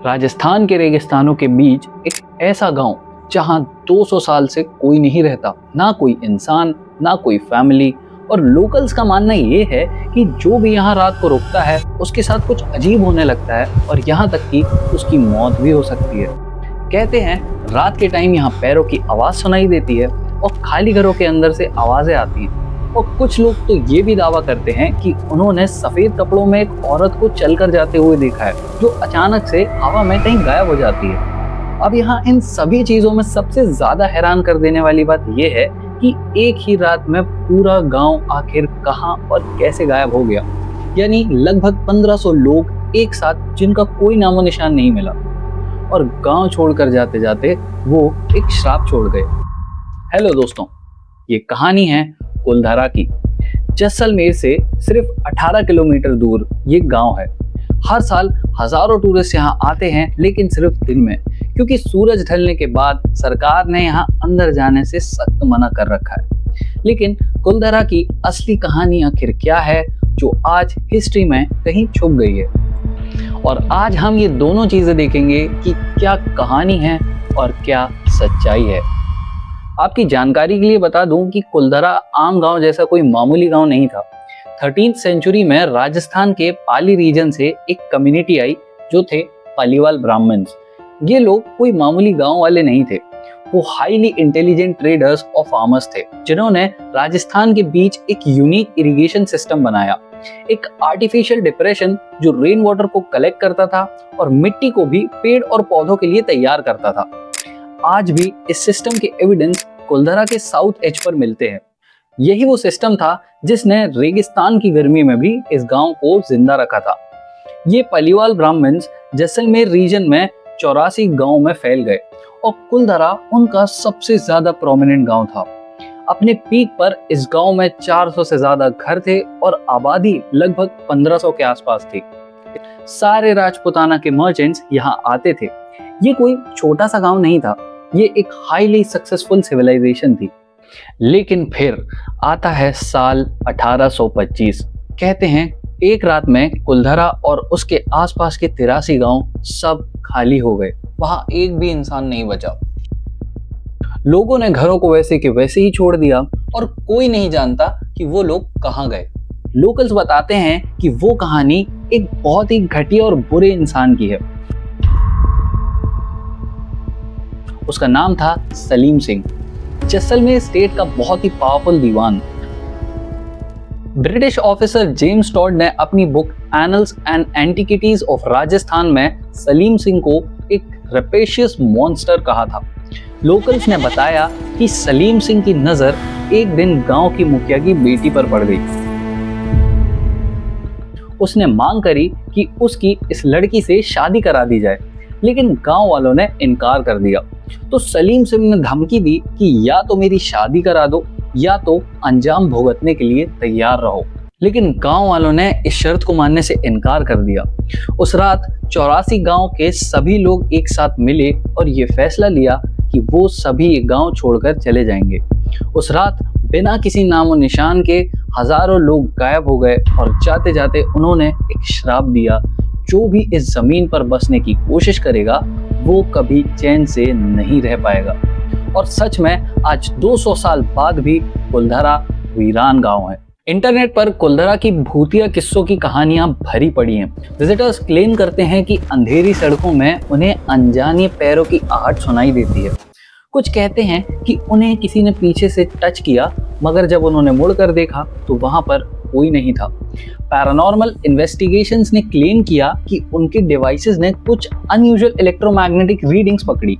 राजस्थान के रेगिस्तानों के बीच एक ऐसा गांव जहां 200 साल से कोई नहीं रहता, ना कोई इंसान, ना कोई फैमिली। और लोकल्स का मानना ये है कि जो भी यहाँ रात को रुकता है उसके साथ कुछ अजीब होने लगता है और यहाँ तक कि उसकी मौत भी हो सकती है। कहते हैं रात के टाइम यहाँ पैरों की आवाज़ सुनाई देती है और खाली घरों के अंदर से आवाज़ें आती हैं। और कुछ लोग तो ये भी दावा करते हैं कि उन्होंने सफ़ेद कपड़ों में एक औरत को चलकर जाते हुए देखा है, जो अचानक से हवा में कहीं गायब हो जाती है। अब यहाँ इन सभी चीज़ों में सबसे ज़्यादा हैरान कर देने वाली बात यह है कि एक ही रात में पूरा गांव आखिर कहां और कैसे गायब हो गया। यानी लगभग 1500 लोग एक साथ, जिनका कोई नामो निशान नहीं मिला और गांव छोड़कर जाते जाते वो एक श्राप छोड़ गए। हेलो दोस्तों, ये कहानी है कुलधरा की। जैसलमेर से सिर्फ 18 किलोमीटर दूर ये गांव है। हर साल हजारों टूरिस्ट यहाँ आते हैं, लेकिन सिर्फ दिन में, क्योंकि सूरज ढलने के बाद सरकार ने यहाँ अंदर जाने से सख्त मना कर रखा है। लेकिन कुलधरा की असली कहानी आखिर क्या है, जो आज हिस्ट्री में कहीं छुप गई है। और आज हम ये दोनों चीजें देखेंगे कि क्या कहानी है और क्या सच्चाई है। आपकी जानकारी के लिए बता दूं कि कुलधरा आम गांव जैसा कोई मामूली गांव नहीं था। 13th सेंचुरी में राजस्थान के पाली रीजन से एक कम्युनिटी आई, जो थे पालीवाल ब्राह्मण्स। ये लोग कोई मामूली गांव वाले नहीं थे, वो हाईली इंटेलिजेंट ट्रेडर्स और फार्मर्स थे, जिन्होंने राजस्थान के बीच एक यूनिक इरिगेशन सिस्टम बनाया। एक आर्टिफिशियल डिप्रेशन जो रेन वाटर को कलेक्ट करता था और मिट्टी को भी पेड़ और पौधों के लिए तैयार करता था। आज भी इस सिस्टम के एविडेंस कुलधरा के साउथ एज पर मिलते हैं। यही वो सिस्टम था जिसने रेगिस्तान की गर्मी में भी इस गांव को जिंदा रखा था। ये पालीवाल ब्राह्मण्स जैसलमेर रीजन में 84 गांव में फैल गए और कुलधरा उनका सबसे ज्यादा प्रोमिनेंट गांव था। अपने पीक पर इस गांव में 400 से ज्यादा घर थे और आबादी लगभग 1500 के आसपास थी। सारे राजपुताना के मर्चेंट्स यहाँ आते थे। ये कोई छोटा सा गांव नहीं था, ये एक हाईली सक्सेसफुल सिविलाइजेशन थी। लेकिन फिर आता है साल 1825। कहते हैं एक रात में कुलधरा और उसके आसपास के 83 गांव सब खाली हो गए। वहां एक भी इंसान नहीं बचा। लोगों ने घरों को वैसे के वैसे ही छोड़ दिया और कोई नहीं जानता कि वो लोग कहां गए। लोकल्स बताते हैं कि वो कहानी एक बहुत ही घटिया और बुरे इंसान की है। उसका नाम था सलीम सिंह, जैसलमेर स्टेट का बहुत ही पावरफुल दीवान। ब्रिटिश ऑफिसर जेम्स टॉड ने अपनी book annuls and antiquities of Rajasthan में सलीम सिंह को एक रेपेशियस मॉन्स्टर कहा था। लोकल्स ने बताया कि सलीम सिंह की नजर एक दिन गांव की मुखिया की बेटी पर पड़ गई। उसने मांग करी कि उसकी इस लड़की से शादी करा दी जाए, लेकिन गांव वालों ने इनकार कर दिया। तो सलीम सिंह ने धमकी दी कि या तो मेरी शादी करा दो या तो अंजाम भुगतने के लिए तैयार रहो। लेकिन गांव वालों ने इस शर्त को मानने से इनकार कर दिया। उस रात 84 गांव के सभी लोग एक साथ मिले और ये फैसला लिया कि वो सभी गांव छोड़कर चले जाएंगे। उस रात बिना किसी नामो निशान के हजारों लोग गायब हो गए और जाते जाते उन्होंने एक श्राप दिया, जो भी इस जमीन पर बसने की कोशिश करेगा वो कभी चैन से नहीं रह पाएगा। और सच में आज 200 साल बाद भी कुलधरा वीरान गांव है। इंटरनेट पर कुलधरा की भूतिया किस्सों की कहानियां भरी पड़ी हैं। विजिटर्स क्लेम करते हैं कि अंधेरी सड़कों में उन्हें अनजाने पैरों की आहट सुनाई देती है। कुछ कहते हैं कि उन्हें किसी ने पीछे से टच किया, मगर जब उन्होंने मुड़कर देखा तो वहां पर कोई नहीं था। पैरानॉर्मल इन्वेस्टिगेशंस ने क्लेम किया कि उनके डिवाइसेस ने कुछ अनयूजुअल इलेक्ट्रोमैग्नेटिक रीडिंग्स पकड़ी।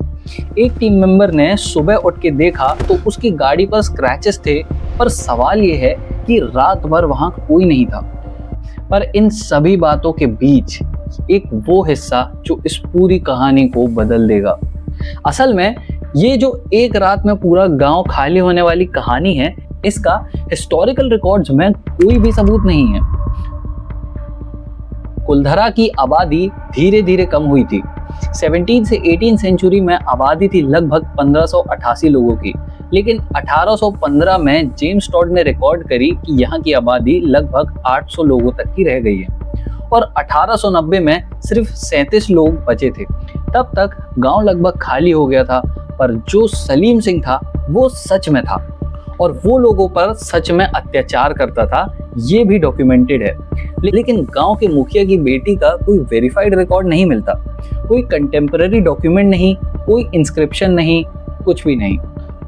एक टीम मेंबर ने सुबह उठ के देखा तो उसकी गाड़ी पर स्क्रैचेस थे, पर सवाल ये है कि रात भर वहां कोई नहीं था। पर इन सभी बातों के बीच एक वो हिस्सा जो इस पूरी कहानी को बदल देगा। असल में ये जो एक रात में पूरा गांव खाली होने वाली कहानी है, इसका हिस्टोरिकल रिकॉर्ड्स में कोई भी सबूत नहीं है। कुलधरा की आबादी धीरे धीरे कम हुई थी। 17 से 18 सेंचुरी में आबादी थी लगभग 1588 लोगों की, लेकिन 1815 में जेम्स टॉड ने रिकॉर्ड करी कि यहाँ की आबादी लगभग 800 लोगों तक की रह गई है और 1890 में सिर्फ 37 लोग बचे थे। तब तक गांव लगभग खाली हो गया था, पर जो सलीम सिंह था वो सच में था और वो लोगों पर सच में अत्याचार करता था, ये भी डॉक्यूमेंटेड है। लेकिन गांव के मुखिया की बेटी का कोई वेरीफाइड रिकॉर्ड नहीं मिलता, कोई कंटेम्पररी डॉक्यूमेंट नहीं, कोई इंस्क्रिप्शन नहीं, कुछ भी नहीं।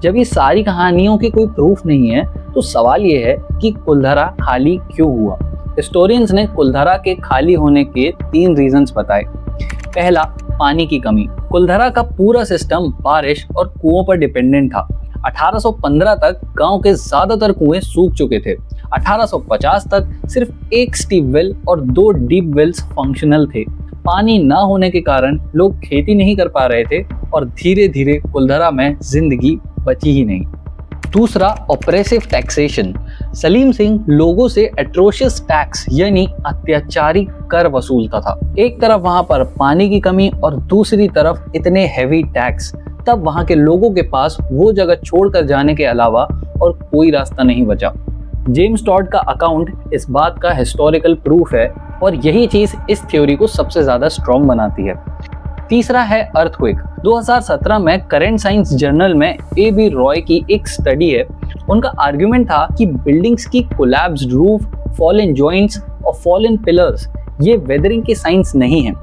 जब ये सारी कहानियों के कोई प्रूफ नहीं है तो सवाल ये है कि कुलधरा खाली क्यों हुआ। हिस्टोरियंस ने कुलधरा के खाली होने के 3 रीजंस बताए। पहला, पानी की कमी। कुलधरा का पूरा सिस्टम बारिश और कुओं पर डिपेंडेंट था। 1815 तक गांव के ज्यादातर कुएं सूख चुके थे। 1850 तक सिर्फ एक स्टीप वेल और 2 डीप वेल्स फंक्शनल थे। पानी ना होने के कारण लोग खेती नहीं कर पा रहे थे और धीरे धीरे कुलधरा में जिंदगी बची ही नहीं। दूसरा, ऑपरेसिव टैक्सेशन। सलीम सिंह लोगों से एट्रोशियस टैक्स यानी अत्याचारी कर वसूलता था। एक तरफ वहां पर पानी की कमी और दूसरी तरफ इतने हैवी टैक्स। तब वहां के लोगों के पास वो जगह छोड़कर जाने के अलावा और कोई रास्ता नहीं बचा। जेम्स टॉड का अकाउंट इस बात का हिस्टोरिकल प्रूफ है और यही चीज इस थ्योरी को सबसे ज्यादा स्ट्रॉन्ग बनाती है। तीसरा है अर्थक्वेक। 2017 में करंट साइंस जर्नल में A.B. रॉय की एक स्टडी है। उनका आर्गुमेंट था कि बिल्डिंग्स की कोलैप्स्ड रूफ, फॉलन जॉइंट्स और फॉलन पिलर्स ये वेदरिंग के साइंस नहीं है,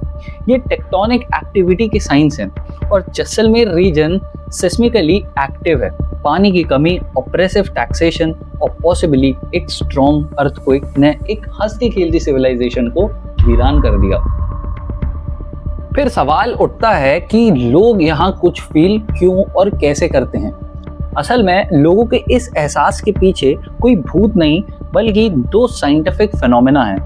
ये टेक्टोनिक एक्टिविटी के साइंस हैं और जैसलमेर रीजन सिस्मिकली एक्टिव है। पानी की कमी, ऑपरेसिव टैक्सेशन और पॉसिबली एक स्ट्रॉन्ग अर्थक्वेक ने एक हंसती खेलती सिविलाइजेशन को वीरान कर दिया। फिर सवाल उठता है कि लोग यहाँ कुछ फील क्यों और कैसे करते हैं। असल में लोगों के इस एहसास के पीछे कोई भूत नहीं बल्कि 2 साइंटिफिक फिनोमेना हैं।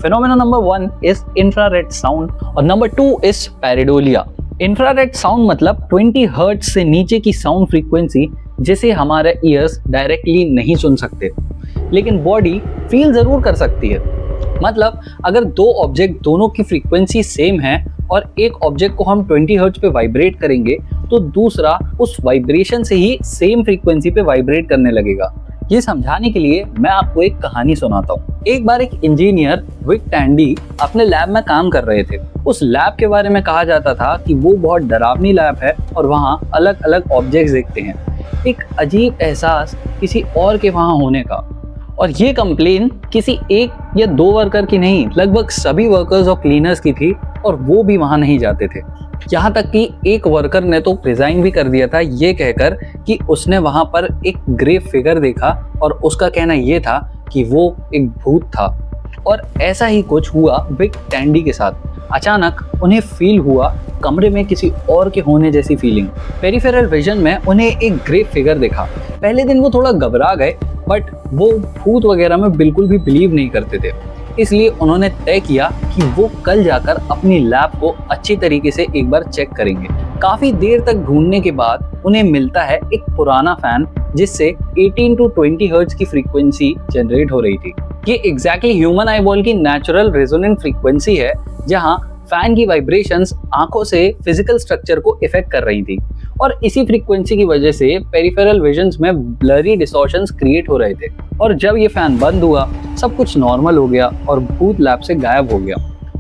Phenomena number 1 is infrared sound और नंबर 2 इज पैरेडोलिया। इंफ्रारेड साउंड मतलब 20 हर्ट्ज से नीचे की साउंड फ्रीक्वेंसी जिसे हमारे ईयर्स डायरेक्टली नहीं सुन सकते, लेकिन बॉडी फील जरूर कर सकती है। मतलब अगर 2 ऑब्जेक्ट दोनों की फ्रीक्वेंसी सेम है और एक ऑब्जेक्ट को हम 20 हर्ट्ज पे वाइब्रेट करेंगे तो दूसरा उस वाइब्रेशन से ही सेम फ्रीक्वेंसी पे वाइब्रेट करने लगेगा। ये समझाने के लिए मैं आपको एक कहानी सुनाता हूँ। एक बार एक इंजीनियर विक टैंडी अपने लैब में काम कर रहे थे। उस लैब के बारे में कहा जाता था कि वो बहुत डरावनी लैब है और वहाँ अलग अलग ऑब्जेक्ट्स देखते हैं। एक अजीब एहसास किसी और के वहाँ होने का, और ये कंप्लेन किसी 1 या 2 वर्कर की नहीं, लगभग सभी वर्कर्स और क्लीनर्स की थी और वो भी वहाँ नहीं जाते थे। यहाँ तक कि एक वर्कर ने तो रिजाइन भी कर दिया था ये कहकर कि उसने वहाँ पर एक ग्रे फिगर देखा और उसका कहना ये था कि वो एक भूत था। और ऐसा ही कुछ हुआ विक टैंडी के साथ। अचानक उन्हें फील हुआ कमरे में किसी और के होने जैसी फीलिंग। पेरिफेरल विजन में उन्हें एक ग्रे फिगर दिखा। पहले दिन वो थोड़ा घबरा गए, बट वो भूत वगैरह में बिल्कुल भी बिलीव नहीं करते थे। इसलिए उन्होंने तय किया कि वो कल जाकर अपनी लैब को अच्छी तरीके से एक बार चेक करेंगे। काफी देर तक ढूंढने के बाद उन्हें मिलता है एक पुराना फैन जिससे 18 to 20 हर्ट्ज की फ्रीक्वेंसी जनरेट हो रही थी। ये एग्जैक्टली ह्यूमन आईबॉल की नेचुरल रेजोनेंट फ्रीक्वेंसी है, जहां फैन की वाइब्रेशंस आंखों से फिजिकल स्ट्रक्चर को इफेक्ट कर रही थी और इसी फ्रीक्वेंसी की वजह से पेरिफेरल विजन्स में ब्लरी डिस्टॉर्शंस क्रिएट हो रहे थे। और जब ये फैन बंद हुआ सब कुछ नॉर्मल हो गया और भूत लैब से गायब हो गया।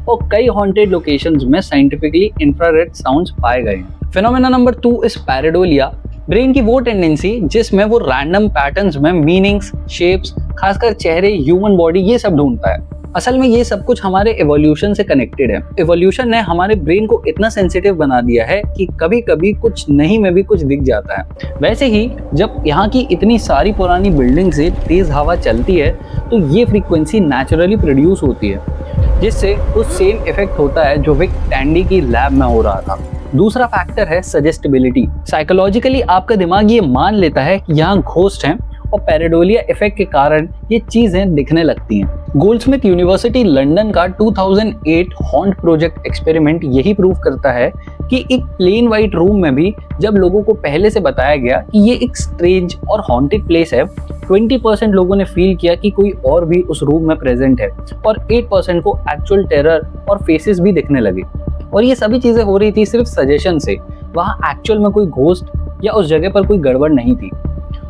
और कई हॉन्टेड लोकेशंस में साइंटिफिकली इंफ्रारेड साउंड्स पाए गए हैं। Phenomena number 2 is pareidolia. Brain की वो टेंडेंसी जिसमें वो रैंडम पैटर्न्स में मीनिंग्स, शेप्स, खासकर चेहरे, ह्यूमन बॉडी, ये सब ढूंढता है। असल में ये सब कुछ हमारे एवोल्यूशन से कनेक्टेड है। एवोल्यूशन ने हमारे ब्रेन को इतना सेंसिटिव बना दिया है कि कभी कभी कुछ नहीं में भी कुछ दिख जाता है। वैसे ही जब यहाँ की इतनी सारी पुरानी बिल्डिंग से तेज हवा चलती है तो ये फ्रीक्वेंसी नेचुरली प्रोड्यूस होती है, जिससे उस सेम इफेक्ट होता है जो विक टैंडी की लैब में हो रहा था। दूसरा फैक्टर है सजेस्टिबिलिटी। साइकोलॉजिकली आपका दिमाग ये मान लेता है कि यहाँ घोस्ट हैं और पैरेडोलिया इफेक्ट के कारण ये चीजें दिखने लगती हैं। गोल्डस्मिथ यूनिवर्सिटी लंदन का 2008 हॉन्ट प्रोजेक्ट एक्सपेरिमेंट यही प्रूव करता है कि एक प्लेन वाइट रूम में भी जब लोगों को पहले से बताया गया कि ये एक स्ट्रेंज और हॉन्टेड प्लेस है, 20% लोगों ने फील किया कि कोई और भी उस रूम में प्रेजेंट है और 8% को एक्चुअल टेरर और फेसेस भी दिखने लगे। और ये सभी चीजें हो रही थी सिर्फ सजेशन से। वहाँ एक्चुअल में कोई घोस्ट या उस जगह पर कोई गड़बड़ नहीं थी।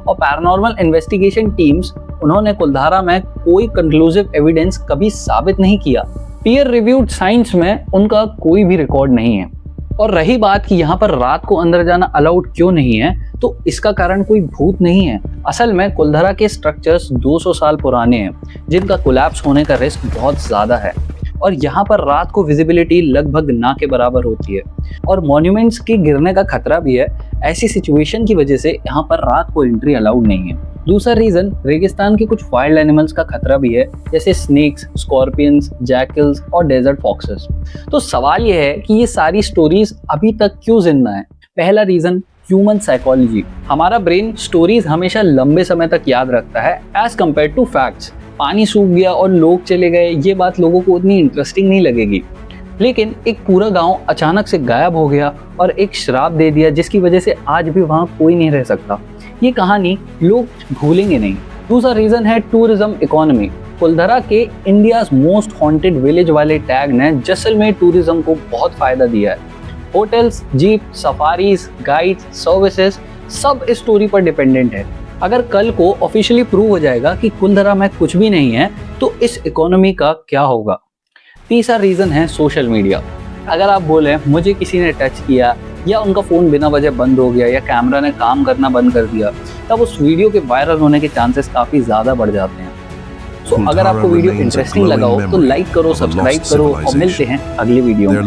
और पैरानॉर्मल इन्वेस्टिगेशन टीम्स, उन्होंने कुलधारा में कोई कंक्लूसिव एविडेंस कभी साबित नहीं किया। पीयर रिव्यूड साइंस में उनका कोई भी रिकॉर्ड नहीं है। और रही बात कि यहाँ पर रात को अंदर जाना अलाउड क्यों नहीं है, तो इसका कारण कोई भूत नहीं है। असल में कुलधारा के स्ट्रक्चर्स 200 साल पुराने हैं, जिनका कोलैप्स होने का रिस्क बहुत ज़्यादा है। और यहाँ पर रात को विजिबिलिटी लगभग ना के बराबर होती है और मॉन्यूमेंट्स के गिरने का खतरा भी है। ऐसी सिचुएशन की वजह से यहाँ पर रात को एंट्री अलाउड नहीं है। दूसरा रीजन, रेगिस्तान के कुछ वाइल्ड एनिमल्स का खतरा भी है, जैसे स्नेक्स, स्कॉर्पियंस, जैकल्स और डेजर्ट फॉक्सेस। तो सवाल यह है कि ये सारी स्टोरीज अभी तक क्यों जिंदा हैं। पहला रीजन, ह्यूमन साइकोलॉजी। हमारा ब्रेन स्टोरीज हमेशा लंबे समय तक याद रखता है एज कम्पेयर टू फैक्ट्स। पानी सूख गया और लोग चले गए, ये बात लोगों को उतनी इंटरेस्टिंग नहीं लगेगी। लेकिन एक पूरा गांव अचानक से गायब हो गया और एक श्राप दे दिया, जिसकी वजह से आज भी वहां कोई नहीं रह सकता, ये कहानी लोग भूलेंगे नहीं। दूसरा रीजन है टूरिज्म इकोनॉमी। कुलधारा के इंडियाज मोस्ट हॉन्टेड विलेज वाले टैग ने जैसलमेर टूरिज्म को बहुत फायदा दिया है। Hotels, jeep, safaris, guides, services सब इस स्टोरी पर डिपेंडेंट है। अगर कल को ऑफिशियली प्रूव हो जाएगा कि कुलधारा में कुछ भी नहीं है, तो इस इकोनॉमी का क्या होगा। तीसरा रीजन है सोशल मीडिया। अगर आप बोले मुझे किसी ने टच किया या उनका फ़ोन बिना वजह बंद हो गया या कैमरा ने काम करना बंद कर दिया, तब उस वीडियो के वायरल होने के चांसेस काफ़ी ज़्यादा बढ़ जाते हैं। तो अगर आपको वीडियो इंटरेस्टिंग लगा हो तो लाइक करो, सब्सक्राइब करो और मिलते हैं अगली वीडियो में।